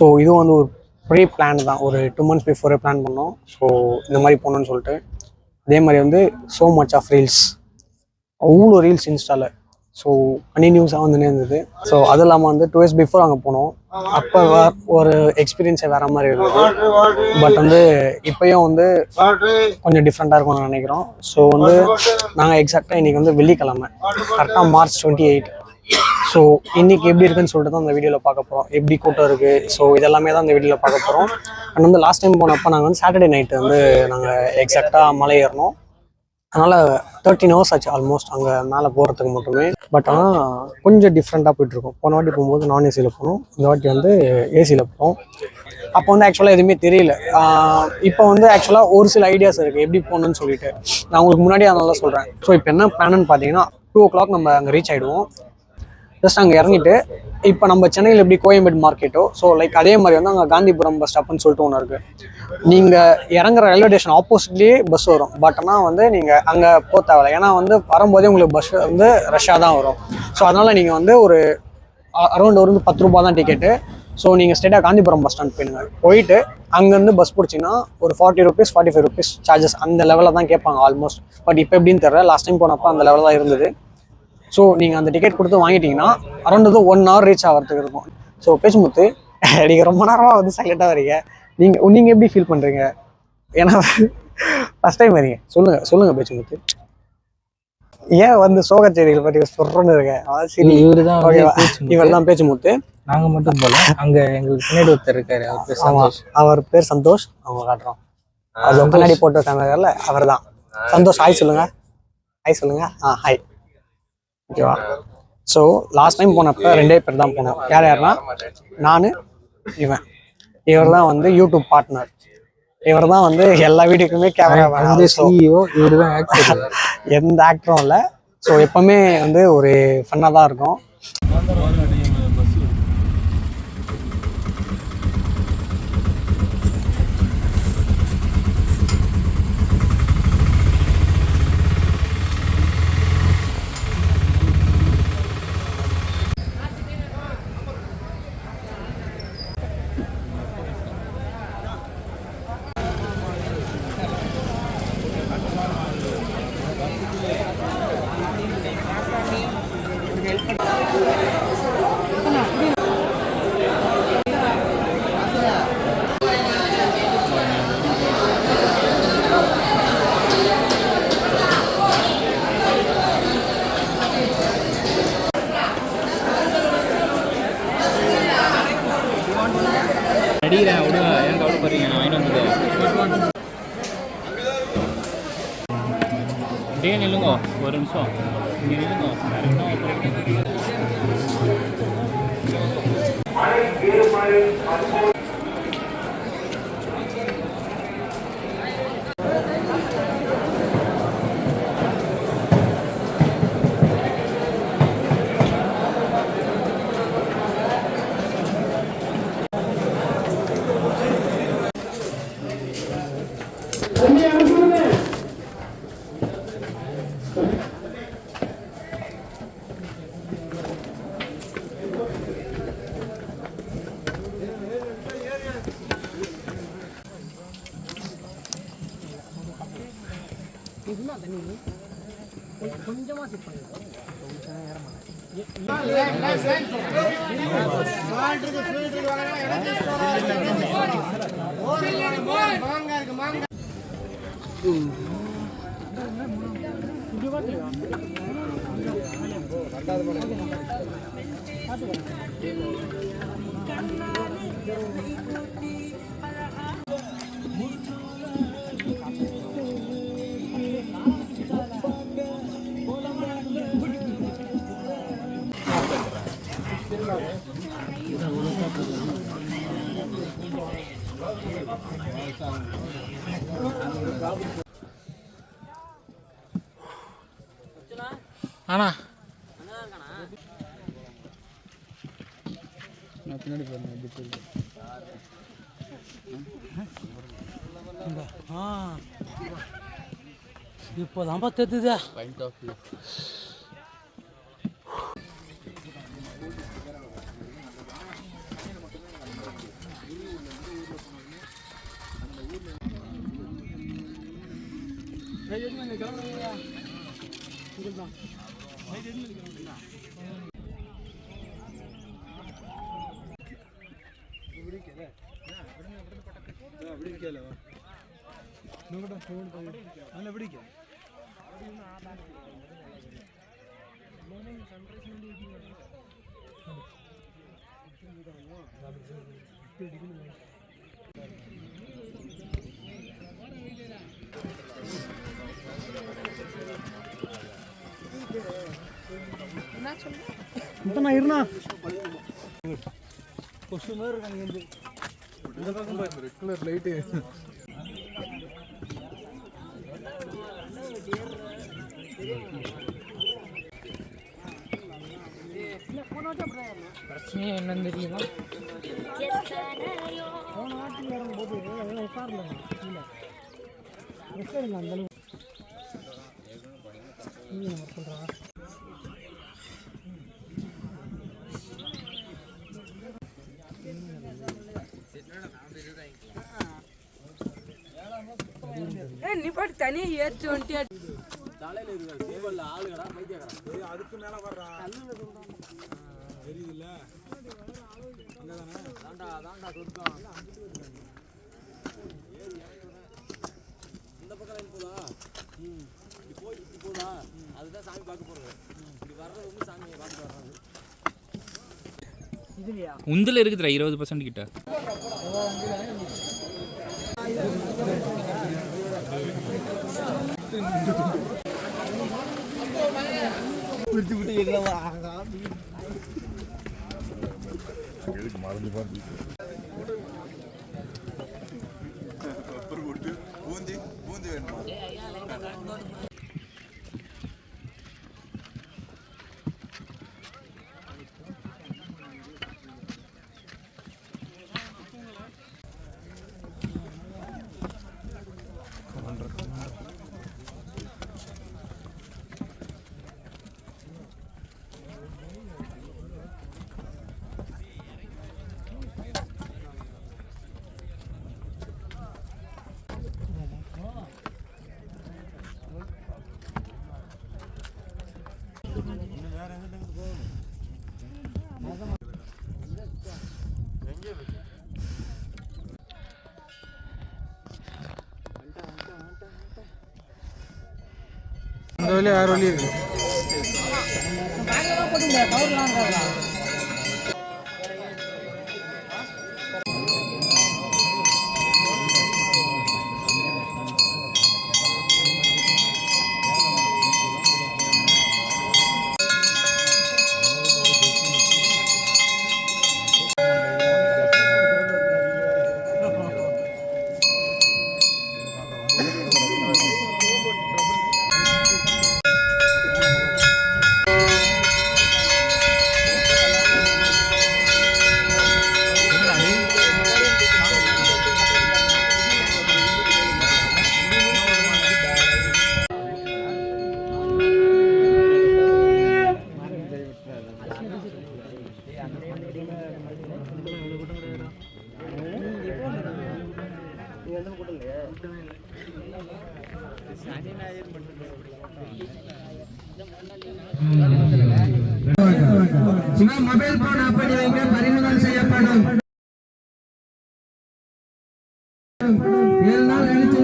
So இது வந்து ஒரு ப்ரீ பிளான் தான், ஒரு 2 months பிஃபோரே பிளான் பண்ணோம். ஸோ இந்த மாதிரி போகணுன்னு சொல்லிட்டு அதே மாதிரி வந்து ஸோ மச் ஆஃப் ரீல்ஸ், அவ்வளோ ரீல்ஸ் இன்ஸ்டாவில். ஸோ கண்டினியூஸாக வந்துனே இருந்தது. ஸோ அது இல்லாமல் வந்து 2 years பிஃபோர் அங்கே போனோம். அப்போ ஒரு எக்ஸ்பீரியன்ஸே வேறு மாதிரி இருந்தது. பட் வந்து இப்போயும் வந்து கொஞ்சம் டிஃப்ரெண்ட்டாக இருக்கும்னு நினைக்கிறோம். ஸோ வந்து நாங்கள் எக்ஸாக்டாக இன்றைக்கி வந்து வெள்ளிக்கிழமை, கரெக்டாக March 28. ஸோ இன்றைக்கி எப்படி இருக்குன்னு சொல்லிட்டு தான் அந்த வீடியோவில் பார்க்க போகிறோம். எப்படி கூட்டம் இருக்குது, ஸோ இதெல்லாமே தான் இந்த வீடியோவில் பார்க்க போகிறோம். அண்ட் வந்து லாஸ்ட் டைம் போனப்போ நாங்கள் வந்து சாட்டர்டே நைட்டு வந்து நாங்கள் எக்ஸாக்டாக மலை ஏறினோம். அதனால் 13 hours ஆச்சு ஆல்மோஸ்ட் அங்கே மேலே போகிறதுக்கு மட்டுமே. பட் ஆனால் கொஞ்சம் டிஃப்ரெண்ட்டாக போயிட்டுருக்கோம். போன வாட்டி போகும்போது நான் ஏசியில் போனோம், இந்த வாட்டி வந்து ஏசியில் போனோம். அப்போ வந்து ஆக்சுவலாக எதுவுமே தெரியல. இப்போ வந்து ஆக்சுவலாக ஒரு சில ஐடியாஸ் இருக்குது எப்படி போகணுன்னு சொல்லிட்டு. நான் உங்களுக்கு முன்னாடியே அதனால சொல்கிறேன். ஸோ இப்போ என்ன பிளான்னு பார்த்தீங்கன்னா 2 o'clock நம்ம அங்கே ரீச் ஆகிடுவோம். ஜஸ்ட் அங்கே இறங்கிட்டு இப்போ நம்ம சென்னையில் எப்படி கோயம்பேடு மார்க்கெட்டோ, ஸோ லைக் அதே மாதிரி வந்து அங்கே காந்திபுரம் பஸ் ஸ்டாப்னு சொல்லிட்டு ஒன்று இருக்குது. நீங்கள் இறங்குற ரயில்வே ஸ்டேஷன் ஆப்போசிட்லேயே பஸ் வரும். பட் ஆனால் வந்து நீங்கள் அங்கே போக தேவையில்லை. ஏன்னா வந்து வரும்போதே உங்களுக்கு பஸ் வந்து ரஷ்ஷாக தான் வரும். ஸோ அதனால் நீங்கள் வந்து ஒரு அரௌண்ட் ஒரு 10 ரூபா தான் டிக்கெட்டு. ஸோ நீங்கள் ஸ்ட்ரெயிட்டாக காந்திபுரம் பஸ் ஸ்டாண்ட் போயிடுங்க. போயிட்டு அங்கேருந்து பஸ் பிடிச்சிங்கன்னா ஒரு 40 rupees 45 rupees சார்ஜஸ் அந்த லெவலில் தான் கேட்பாங்க ஆல்மோஸ்ட். பட் இப்போ எப்படின்னு தெரியல, லாஸ்ட் டைம் போனப்போ அந்த லெவலில் தான் இருந்தது. ஸோ நீங்கள் அந்த டிக்கெட் கொடுத்து வாங்கிட்டீங்கன்னா அரௌண்ட் 1 hour ரீச் ஆகிறதுக்கு இருக்கும். ஸோ பேச்சுமுத்து, நீங்கள் ரொம்ப நேரமாக வந்து சைலண்ட்டாக வரீங்க. நீங்கள் எப்படி ஃபீல் பண்ணுறீங்க? ஏன்னா ஃபஸ்ட் டைம் வரீங்க. சொல்லுங்கள் பேச்சுமுத்து. ஏன் வந்து சோக செய்திகள் பற்றி சொல்கிறோன்னு இருக்கேன். சரி, இவர் தான் பேச்சுமுத்து. நாங்கள் மட்டும் போல, அங்கே எங்களுக்கு பின்னாடி ஒருத்தர் இருக்காரு, அவர் பேர் சந்தோஷ். அவங்க காட்டுறோம், அது கண்ணாடி போட்டு இருக்காங்கல்ல, அவர் தான் சந்தோஷ். ஹாய் சொல்லுங்கள். ஹாய். ஓகேவா? ஸோ லாஸ்ட் டைம் போனப்போ 2 பேர் தான் போனோம். யாருன்னா நான், இவர் தான் வந்து யூடியூப் பார்ட்னர். இவர் தான் வந்து எல்லா வீடியோக்குமே கேமரா வந்து CEO. இவர் தான் ஆக்டர். எந்த ஆக்டரும் இல்லை. ஸோ எப்பவுமே வந்து ஒரு ஃபன்னாக தான் இருக்கும். அடிக்கிறேன் விடுங்க, ஏன் கவலைப்படுறீங்க? நான் வாங்கிட்டு வந்துடுவேன். அப்படியே நில்லுங்க ஒரு நிமிஷம், இங்கே நில்லுங்க. கொஞ்சமாக செட் பண்ணிடுவோம். அண்ணா நான் பின்னாடி போகிறேன். இப்போதான்ப்பா தெரியுதா? நான் இருந்தா இந்த பக்கம் பாருங்க ரெட் கலர் லைட்டு பிரச்சனையே என்னன்னு தெரியுமா போன வாரத்தில் வரும்போது உட்காரல கீழே அந்த அளவுக்கு சொல்கிறா நீ பாட்டு தனியா ஏற்று வந்துட்டியா தலையில இருக்காது டேபிள்ல ஆளுகடா பைத்தியக்காரா அதுக்கு மேல வர்றா தெரியுதுல்ல அங்கதானே தாண்டா சொர்க்கம் இந்த பக்கம் போதா இப்படி போதா அதுதான் சாமி பார்க்க போறது இப்படி வர்றது வந்து சாமியை பார்த்துட்டு வர்றாங்க உந்தில் இருக்குதுடா 20% கிட்ட பிடிச்சு விட்டு எல்லாம் மறந்து பாரு பூந்தி பூந்தி வேணுமா இந்த வழி 6 வழி இருக்கு மொபைல் போன் ஆஃப் பண்ணி வைங்க பறிமுதல் செய்யப்படும் 7 நாள் கழிச்சு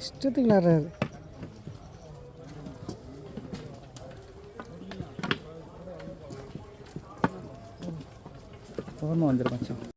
இஷ்டத்துக்கு விளாட்றாரு வந்துடும் மச்சான்